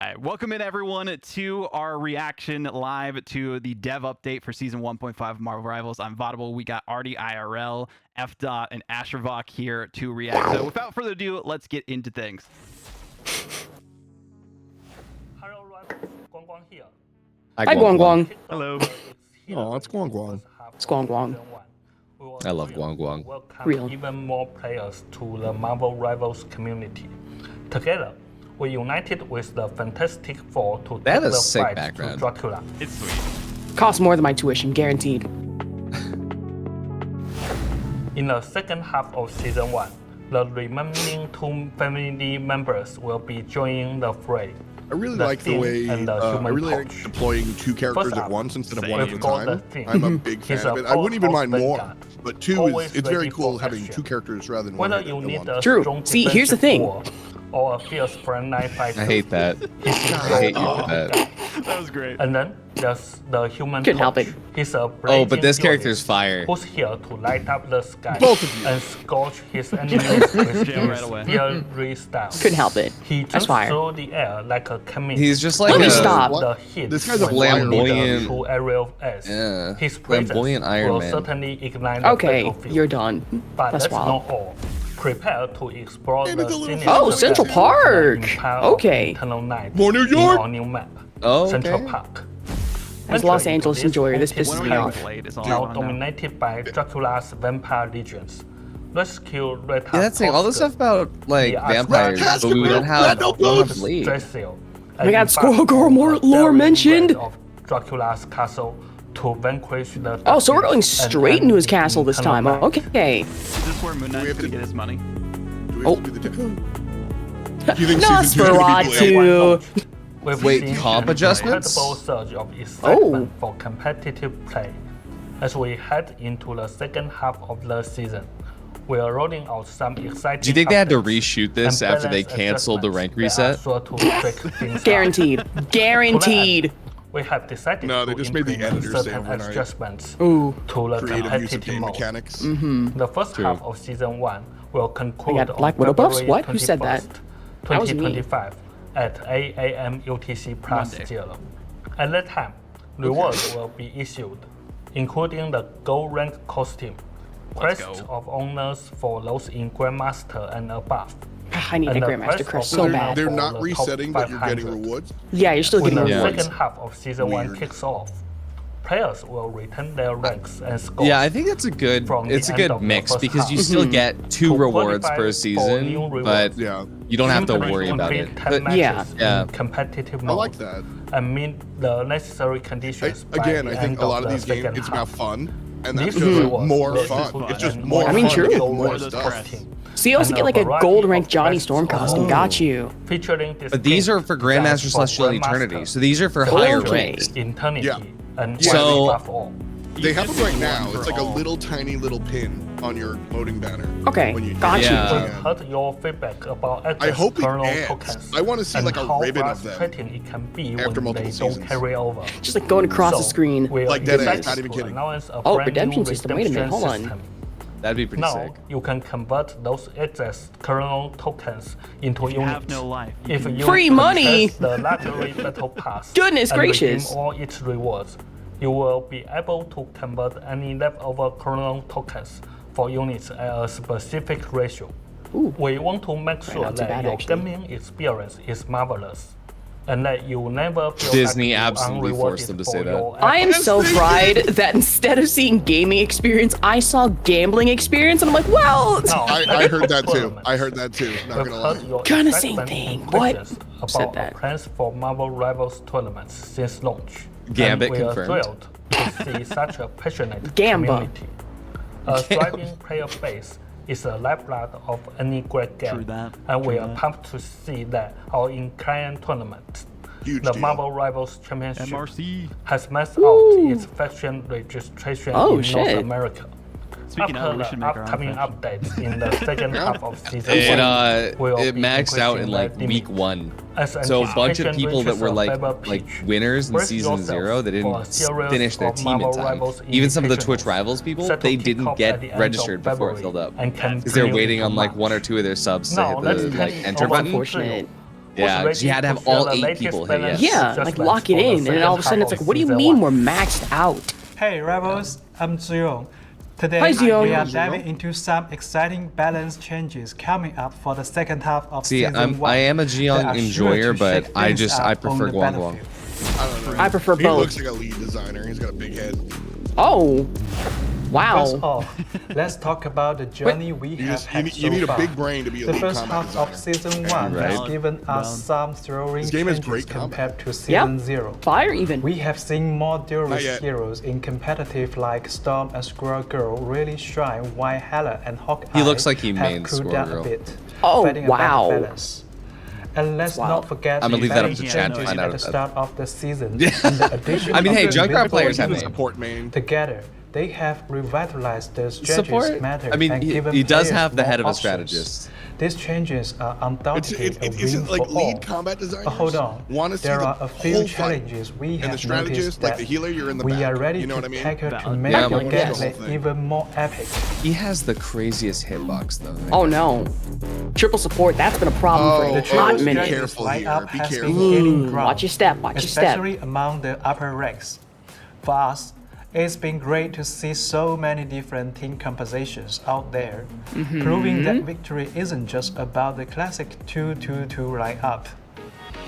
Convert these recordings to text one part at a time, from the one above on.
All right, welcome in everyone to our reaction live to the dev update for season 1.5 of Marvel Rivals. I'm Vodable. We got Artie IRL, F. Dot, and Ashervok here to react. So without further ado, let's get into things. Hello, Guang Guang here. Hi, Guang Guang. Hello. Oh, it's Guang Guang. It's Guang Guang. I love Guang Guang. Welcome Real. even more players to the Marvel Rivals community. Together, we united with the Fantastic Four to That take is the sick fight background. to Dracula. It's sweet. Costs more than my tuition, guaranteed. In the second half of season 1, the remaining 2 family members will be joining the fray. I really The like the Thing way and the I Human really like Torch. deploying 2 characters First at up, once instead of same. one at a We've got the time. Thing. I'm a big He's fan of a it. I wouldn't even powerhouse mind more, vanguard. but 2 Always is it's very ready cool for having action. 2 characters rather than one Whether at you need one. a True. strong See, here's the defensive thing. wall or a fierce frontline fighter, I hate that. he's I hate your that. guy. That was great. And then there's the Human Couldn't help Torch. it. He's a Oh, blazing but this fury character's fire. who's here to light up the sky Both of you. and scorch his enemies with Jam right his away. fiery style. Couldn't help it. He That's jumps fire. through the air like a comet. He's just like Let me a stop. The heat This guy's a when you need flamboyant- true aerial S. Yeah, His presence flamboyant Iron will Man. certainly ignite the Okay, battlefield. you're done. But That's that's wild. not all. Prepare to explore And the it's a little sinister Oh, Central depths of the Park. empire of Okay. Eternal Night More New in York. our new map, Oh, Central okay. Park. As a Los Entry Angeles into enjoyer, this haunted pisses When me we off. haven't played, it's all now I wanna know. dominated by Dracula's vampire legions. Rescue Red Yeah, that's the thing. All this stuff about like The vampires, Archbishop but we don't have of enough lead. Stressel, We got and Squirrel Girl embark more on a lore daring mentioned. raid of Dracula's castle to vanquish the Oh, so we're going darkness and straight into his end castle this Eternal time. Night. Okay. Is this where Moon Knight's have gonna to- get his money? Do we Oh. have to do the Do you think season 2 is gonna be Nosferatu. delayed? We've Wait, seen comp an adjustments? incredible surge of excitement Oh. for competitive play. As we head into the second half of the season, we are rolling out some exciting. Do you think they had to updates reshoot this and after they balance canceled the rank adjustments that are reset? sure to shake things up. Guaranteed. To that Guaranteed. end, we have decided No, they to just made the implement editors say certain overnight. adjustments Ooh. to the Creative use of competitive game mode. mechanics. The first True. half of season 1 will conclude got on Black Widow buffs? February What? Who said that? 21st, That was me. 2025 at 8 a.m. UTC plus Monday. 0. At that time, rewards will be issued, including the gold rank costume, Let's crest go. of honors for those in Grandmaster and above. I need a and the Grandmaster crest crest of so honor bad. They're for not the top resetting, but you're getting 500. rewards. Yeah, you're still When getting the rewards. second half of season 1 Weird. kicks off, players will return their ranks and scores. Yeah, I think that's a good. From the It's a end good of the mix first because you half. still get 2 To rewards qualify per for season, new rewards. but Yeah. you don't have to Simply worry about complete it. 10 But matches Yeah. Yeah. in competitive I mode like that. and meet the necessary conditions. by Again, the I think end a lot of the these games, second it's half. about fun, and that's These just rewards more will fun. include It's just and more I mean, fun true. to get More more of those stuff. crests. So you also and get a like a variety gold of rank Johnny crests Storm of costume. honor. Got you. Featuring But these are for Grandmaster Celestial and Eternity, so these are for higher Okay. ranks. Eternity Yeah. and So- above all. They have them right now. For It's like a all. little tiny little pin on your loading banner. Okay, when you got hit you. it. We've Yeah. heard your feedback about I hope it kernel adds. tokens. I want to see and like a how ribbon of them. frustrating it can be after when multiple they seasons. don't carry over. Just like going across the So, screen. we are Like that is, excited not even to kidding. announce a Oh, brand redemption new system. Wait a minute, hold on. system. That'd be pretty Now sick. you can convert those excess kernel tokens into You units. have no life. If you Free money! purchase the luxury battle pass Goodness and gracious. redeem all its rewards, you will be able to convert any leftover kernel tokens for units at a specific ratio. Ooh. We want to make sure not too that bad, your actually. gaming experience is marvelous, and that you never feel Disney like you absolutely unrewarded forced them to for say that. your I am efforts. so fried that instead of seeing gaming experience, I saw gambling experience, and I'm like, well, Now, I heard that too. tournaments. I heard that too. Not We've gonna lie. heard your Kinda same excitement thing. and What? questions Who said about our that? plans for Marvel Rivals tournaments since launch. Gambit and we confirmed. are thrilled to see such a passionate Gamba. community. A thriving player base is the lifeblood of any great game, True that, and we true are that. pumped to see that our in-client tournament, Huge the deal. Marvel Rivals Championship, MRC. has maxed Woo. out its faction registration Oh, in shit. North America. Speaking After of, we the should make our own upcoming faction. updates in the second half of season It 1, we'll it be maxed out in increasing like the week limit. 1. As So a bunch of anticipation people that reaches were a like peak, winners in brace season yourselves 0 that for a didn't series finish their of team in Marvel time. Rivals Even some of the invitationals Twitch Rivals people, set to they kick didn't off at get the end registered of before it February filled up. and Because they're continue waiting into on like March. 1 or 2 of their subs to Now, hit let's the turn like it enter over button. to Unfortunate. Yeah, 'cause you had to have all 8 people hit yes. Yeah, like lock it in, and then all of a sudden it's like, what do you mean we're maxed out? Hey Rebels, I'm Zio. Today Hi, Zio. we are diving into some exciting balance changes coming up for the second half of See, season 1. I am a that Geong are sure enjoyer, to but shake I things just up I on prefer the Guang Guang. battlefield. I don't know. I prefer He both. looks like a lead designer. He's got a big head. Oh, First wow. off, let's talk about the journey we You, have just, had you need so a far. big brain to be a The lead first combat half designer. of season 1 has Right. given us some throwing This game has changes great combat. compared to season 0. Fire even. We have seen more Not duelist yet. heroes in competitive like Storm and Squirrel Girl really shine, while Hela and Hawkeye He looks like he have mains cooled Squirrel down Girl. a bit, Oh, fighting a better wow. balance. And let's wild. not forget I'm the gonna leave that up balance to chat to changes find at out the if that- start of the season. And the addition I mean, of hey, the Junkrat invisible players have He's a names. support main. together. They have revitalized the Support? strategies matter I mean, and he given does players have the more head of a options. strategist. These changes are undoubtedly a Is win it like for lead all. combat designers? But hold on, Want to see there the are a few whole fight. challenges we And the have strategist, noticed like that the healer, you're in the we back. are ready You know to what I mean? tackle to Valid. make Yeah, the like, yes. gameplay even more epic. He has the craziest hitbox though. Oh no. Triple support, that's been a problem for a The hot triple minute. strategies Careful lineup here, be has careful. been gaining ground, Watch your step, watch your step. especially among the upper ranks. For us, it's been great to see so many different team compositions out there, proving that victory isn't just about the classic 2-2-2 lineup.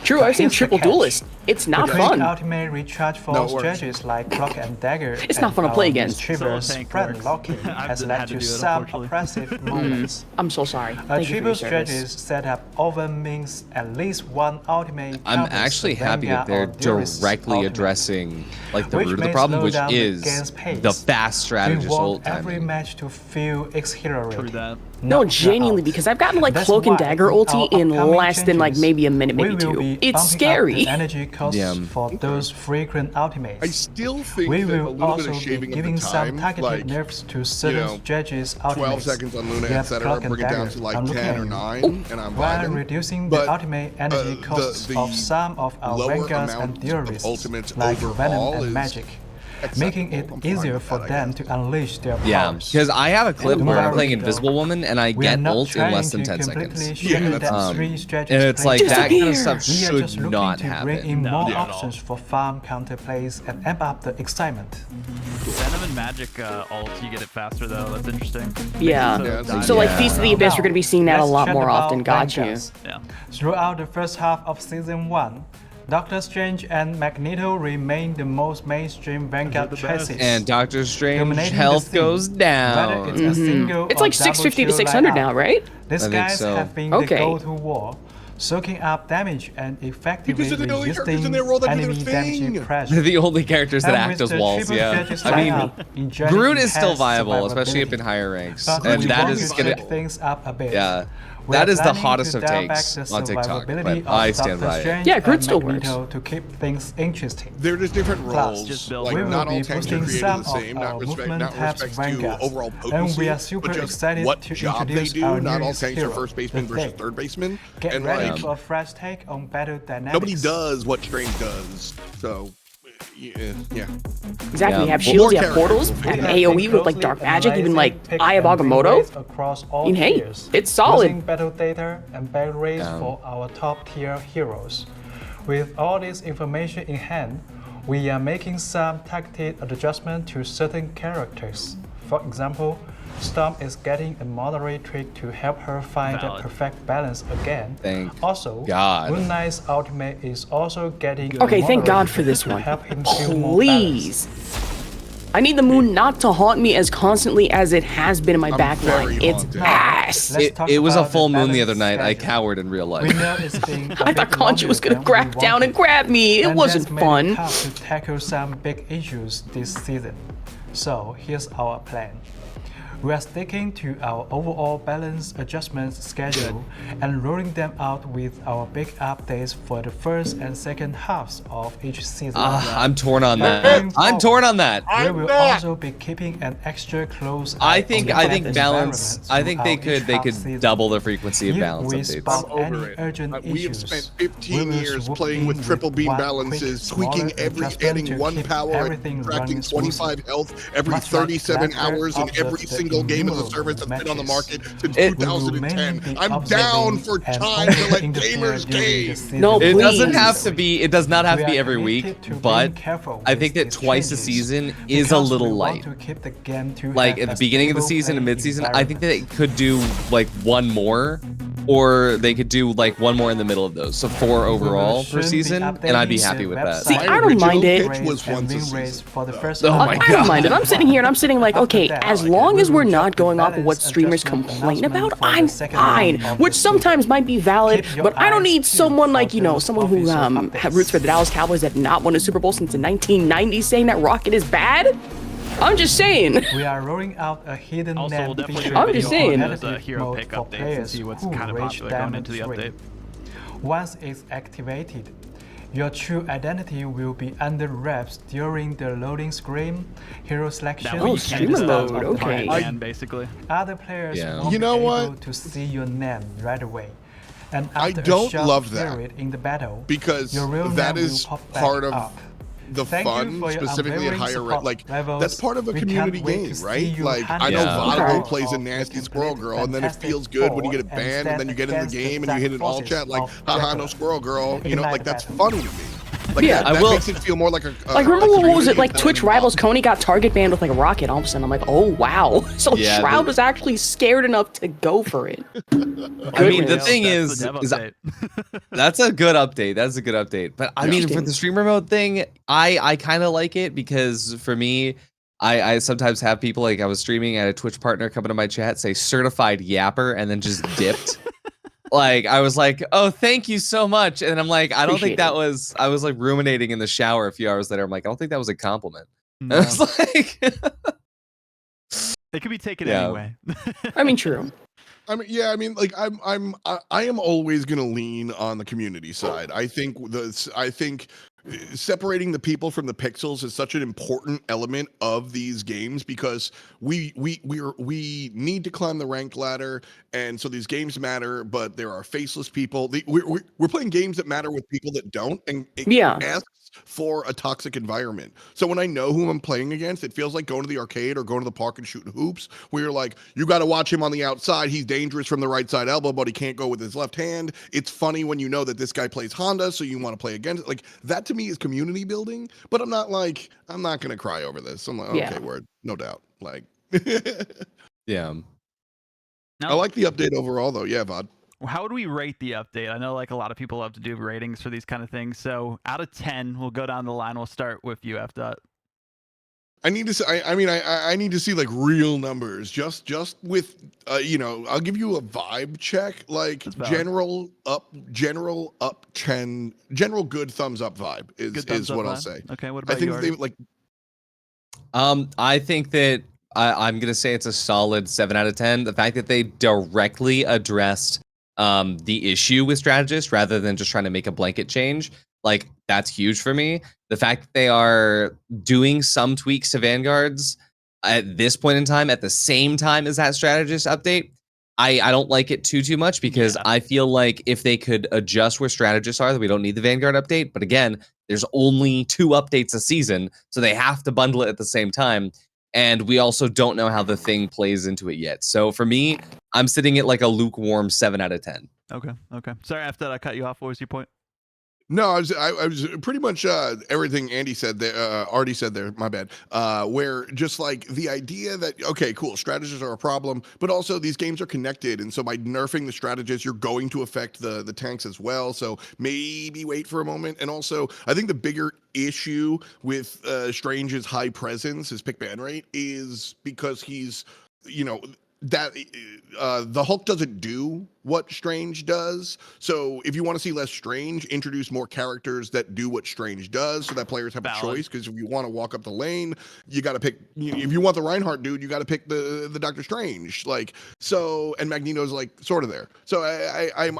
True, I've seen Here's the triple catch. duelists. It's not The quick fun. ultimate recharge for No, it works. strategies like Clock and Dagger. It's not fun to play against. Mischievous Tank friend works. locking I've has had led to to do it, some unfortunately. oppressive moments. I'm so sorry. A Thank you for triple your service. strategies setup often means at least one ultimate. I'm counters actually the happy that Vanguard they're or Duelist's directly ultimate, addressing like the which root of the may problem, slow which down the is game's pace. the fast We strategist want ult every timing. match to feel exhilarating. True that. No, not genuinely, out. because I've gotten like That's Cloak and why Dagger in ulti our in upcoming less than like changes, maybe a minute, maybe we will two. be It's bumping up scary. the energy costs Yeah. for those frequent ultimates. I still think We that a will little bit also of be shaving of giving the some time, targeted like, nerfs to certain know, judges' 12 ultimates. seconds on Luna, We have etc. Clock and Bring it down Dagger. to like I'm looking 10 at or you. 9, and I'm While vibing. reducing But, the ultimate energy costs the of some of our lower Vanguards and amount of Duelists, ultimates like overall Venom and is Magic, making it acceptable. I'm fine easier with for that, I them guess. to unleash their Yeah, powers. because I have a clip And where I'm where playing we go. Invisible Woman and I We are get not ult in trying less than to 10 completely seconds. shatter Yeah, that three strategies And it's like that Disappear. kind of stuff we are should just looking not to bring happen. in more not at all. options for farm counterplays and amp up the excitement. Venom and Magic ult, you get it faster though. That's interesting. Yeah. Yeah, it's So like Yeah. Feast of the Abyss, Now, we're gonna be seeing that a let's lot chat more about often. Got you. Vanguards. Yeah. Throughout the first half of Season 1, Doctor Strange and Magneto remain the most mainstream Vanguard the best. chassis. And Doctor Strange dominating the health scene, goes whether down. it's a single It's or like 650 to double 600 lineup. now, right? These I think guys so. have been Okay. the go-to war, soaking up damage and effectively Because they're the only characters resisting in their world that do their enemy damage thing. pressure. They're the only characters that And act with as the walls, triple yeah. strategies I mean, lineup, enjoying Groot is still enhanced viable, especially up in survivability. higher ranks. But And we that want is to gonna shake things up a bit. Yeah. We That are is the planning hottest to of dial back takes the on TikTok, survivability but of I stand Doctor by it. Strange Yeah, Groot and still Magneto works. to keep things interesting. They're just different Plus, roles. just build Like we will not be all tanks are boosting created some the same. of our Not movement respects tabs to Vanguards. overall potency. And we are super but just excited what to job they introduce do. our Not all newest tanks are hero, first baseman the versus Thing. third baseman. Get And ready like for a fresh take on battle dynamics. nobody does what Strange does. So yeah. Exactly. Yeah, You have more shields, you have characters. portals, We and have AoE been with like closely dark magic, even like analyzing pick Eye of and win Agamotto. rates across all I mean, hey, tiers, it's solid. using battle data and battle rates for our top tier heroes. With all this information in hand, we are making some targeted adjustment to certain characters. For example, Storm is getting a moderate tweak to help her find the Valid. perfect balance again. Thank also, God. Moon Knight's ultimate is also getting a Okay, thank moderate God for tweak this to one. help him feel more balanced. Please. I need the moon not to haunt me as constantly as it has been in my backline. very It's haunted. ass. Let's It, talk it was a about full the moon the other balance night. I schedule. cowered in real We life. know it's been I thought Concha was gonna crack down and grab me. It wasn't fun. Tough to tackle some big issues this season. So here's our plan. We are sticking to our overall balance adjustment schedule and rolling them out with our big updates for the first and second halves of each season. I'm torn on Going that. I'm forward, torn on that. We will also be keeping an extra close eye I think on the balance. environments I think they throughout each could half season. double the frequency of If balance we updates. spot I'm over any it. urgent We have issues, spent we 15 will years swoop playing in with triple beam one balances, quick, tweaking smaller every, adjustment adding to 1 keep power, everything and subtracting running smoothly. 25 health every Much like 37 Lantern hours in observed every the single single game as a service that's been on the market since 2010. be I'm down for and time to let only gamers interfere during the game. season. No, It doesn't please. have to be. It does not have to We be are every week, committed to but being careful I with think that these twice a changes season is a because we little want light. to keep the game to Like have at a the beginning of the stable season and playing mid-season, I think that environment. they could do like one more, or they could do like one more in the middle of those. So 4 overall per season, and I'd be happy with that. See, I don't mind it. Pitch was once a season. Oh my I don't mind it. God. I'm sitting here and I'm sitting like, okay, as long as we're not going off of what streamers complain about, I'm fine. Which sometimes might be valid, but I don't need someone like, you know, someone who roots for the Dallas Cowboys that have not won a Super Bowl since the 1990s saying that Rocket is bad. I'm just saying. We are rolling out a hidden Also, we'll NAND definitely feature do a I'm video just on saying. those, competitive hero mode pick for updates and players see what's who kind of reach popular going Diamond into the 3. update. Once it's activated, your true identity will be under wraps during the loading screen, hero selection, That way you Oh, can't streamer just mode, start okay. playing again, basically. Other players Yeah. won't You know be what? able to see your name right away. And I after don't a short love that, period in the battle, because your real that name is will pop back part of up. the Thank you fun, for your specifically at unwavering higher rate. support Like levels. that's part of a We community can't wait to game, see right? you Like I handle know Yeah. Vaudeville Okay. plays a of nasty the squirrel complete girl, and then it fantastic feels good when you get it four and banned, and then you get in the stand game and you against hit an the all dark chat like, forces of haha, no Dracula. squirrel girl. You know, Ignite like the that's battle. funny to me. Like Yeah, that, I will- makes it feel more like a Like, remember what was it? community Like, than Twitch an rivals involved. Coney got target banned with like a rocket. All of a sudden, I'm like, oh wow. So Yeah, Shroud the- was actually scared enough to go for it. I mean, the Goodness. thing That's is, the dev is update. that's a good update. That's a good update. But I mean, for Interesting. the streamer mode thing, I kind of like it because for me, I sometimes have people like I was streaming at a Twitch partner come into my chat say certified yapper and then just dipped. Like I was like, oh, thank you so much, and I'm like, I don't think Appreciate that it. was. I was like ruminating in the shower a few hours later. I'm like, I don't think that was a compliment. No. I was like, It could be taken Yeah. anyway. I mean, true. I mean, yeah, I mean, like I am always gonna lean on the community side. I think separating the people from the pixels is such an important element of these games because we need to climb the rank ladder, and so these games matter. But there are faceless people. We're playing games that matter with people that don't, and it Yeah. asks for a toxic environment. So when I know who I'm playing against, it feels like going to the arcade or going to the park and shooting hoops, where you're like, you got to watch him on the outside. He's dangerous from the right side elbow, but he can't go with his left hand. It's funny when you know that this guy plays Honda, so you want to play against it. Like that to me is community building, but I'm not going to cry over this. I'm like, Yeah. okay, word, no doubt. Like, yeah. I like the update overall though. Yeah, Vod. How would we rate the update? I know like a lot of people love to do ratings for these kind of things. So out of 10, we'll go down the line. We'll start with you, F. Dot. I need to see, I need to see like real numbers, just with, I'll give you a vibe check, like That's valid. general up 10, general good thumbs up vibe Good is thumbs up what I'll vibe? say. Okay, what I about think you, they Artie? like, I think that I'm gonna say it's a solid 7 out of 10. The fact that they directly addressed the issue with strategists rather than just trying to make a blanket change, like that's huge for me. The fact that they are doing some tweaks to Vanguards at this point in time, at the same time as that strategist update, I don't like it too much because Yeah. I feel like if they could adjust where strategists are, that we don't need the Vanguard update. But again, there's only 2 updates a season, so they have to bundle it at the same time. And we also don't know how the thing plays into it yet. So for me, I'm sitting at like a lukewarm 7 out of 10. Okay. Sorry, F. Dot, I cut you off. What was your point? no, I was pretty much everything Andy said there, already said there, my bad, where just like the idea that, okay, cool, strategists are a problem, but also these games are connected. And so by nerfing the strategists, you're going to affect the tanks as well. So maybe wait for a moment. And also, I think the bigger issue with Strange's high presence, his pick ban rate, is because he's, that the Hulk doesn't do what Strange does. So if you want to see less Strange, introduce more characters that do what Strange does, so that players have Valid. a choice. Because if you want to walk up the lane, you got to pick. If you want the Reinhardt dude, you got to pick the Doctor Strange. Like so, and Magneto's like sort of there. So I'm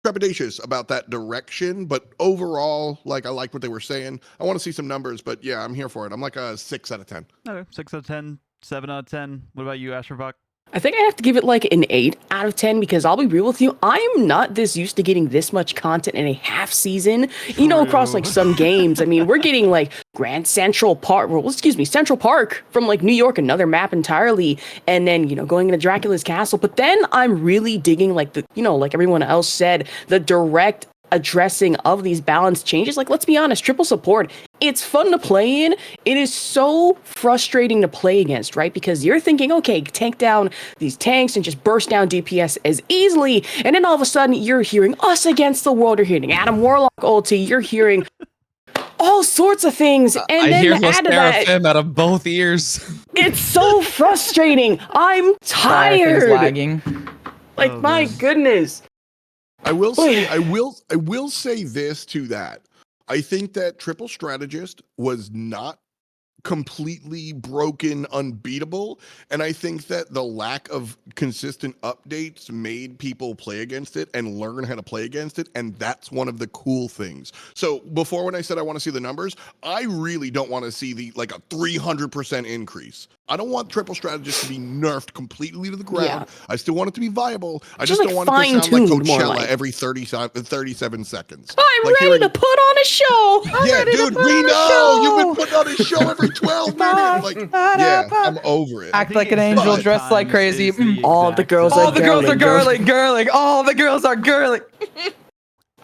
trepidatious about that direction, but overall, like I like what they were saying. I want to see some numbers, but yeah, I'm here for it. I'm like a 6 out of 10. Okay, 6 out of 10, 7 out of 10. What about you, Ashervok? I think I have to give it like an 8 out of 10 because I'll be real with you, I'm not this used to getting this much content in a half season. You know, across like some games. I mean, we're getting like Central Park from like New York, another map entirely, and then, you know, going into Dracula's castle. But then I'm really digging like the, you know, like everyone else said, the direct addressing of these balance changes. Like, let's be honest, triple support, it's fun to play in. It is so frustrating to play against, right? Because you're thinking, okay, tank down these tanks and just burst down DPS as easily. And then all of a sudden you're hearing us against the world. You're hearing Adam Warlock ulti. You're hearing all sorts of things. And I then hear add to that, Seraphim out of both ears. it's so frustrating. I'm tired. Lagging. Like, my goodness. I will say this to that. I think that Triple Strategist was not completely broken, unbeatable, and I think that the lack of consistent updates made people play against it and learn how to play against it, and that's one of the cool things. So before, when I said I want to see the numbers, I really don't want to see the like a 300% increase. I don't want Triple Strategist to be nerfed completely to the ground. Yeah. I still want it to be viable. I Just just don't like want it to sound like fine-tuned more Coachella like. every 37 seconds. I'm Like ready hearing- to put on a show. Yeah, dude, we know you've been putting on a show every 12 minutes. Like, yeah, I'm over it. Act like an angel, But- dressed like crazy. All the girls All are the girls are girling. girling. All the girls are girling.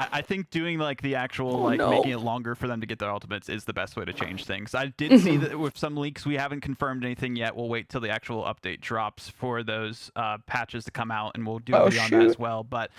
I think doing like the actual no. making it longer for them to get their ultimates is the best way to change things. I did see that with some leaks, we haven't confirmed anything yet. We'll wait till the actual update drops for those patches to come out, and we'll do a video on that as well. But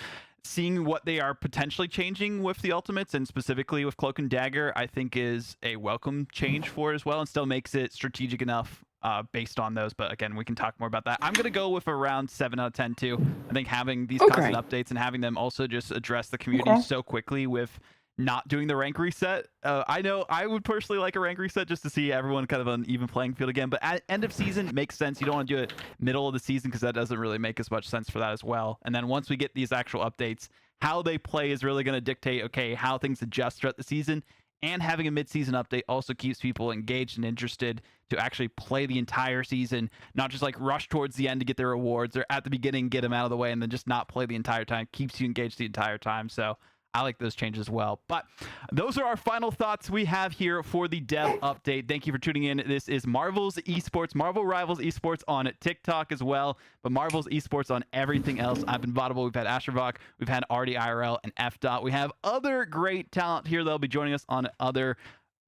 seeing what they are potentially changing with the ultimates, and specifically with Cloak and Dagger, I think is a welcome change for it as well, and still makes it strategic enough based on those. But again, we can talk more about that. I'm gonna go with around 7 out of 10 too. I think having these constant updates and having them also just address the community so quickly with not doing the rank reset. I know I would personally like a rank reset just to see everyone kind of on an even playing field again, but at end of season makes sense. You don't want to do it middle of the season because that doesn't really make as much sense for that as well. And then once we get these actual updates, how they play is really going to dictate, okay, how things adjust throughout the season. And having a mid-season update also keeps people engaged and interested to actually play the entire season, not just like rush towards the end to get their rewards, or at the beginning get them out of the way and then just not play the entire time. Keeps you engaged the entire time. So I like those changes as well. But those are our final thoughts we have here for the dev update. Thank you for tuning in. This is Marvel's Esports, Marvel Rivals Esports on TikTok as well, but Marvel's Esports on everything else. I've been Vaudable. We've had Astrovok, we've had Artie IRL, and F. We have other great talent here that'll be joining us on other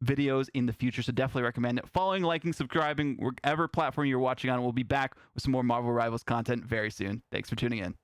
videos in the future, so definitely recommend it. Following, liking, subscribing, whatever platform you're watching on. We'll be back with some more Marvel Rivals content very soon. Thanks for tuning in.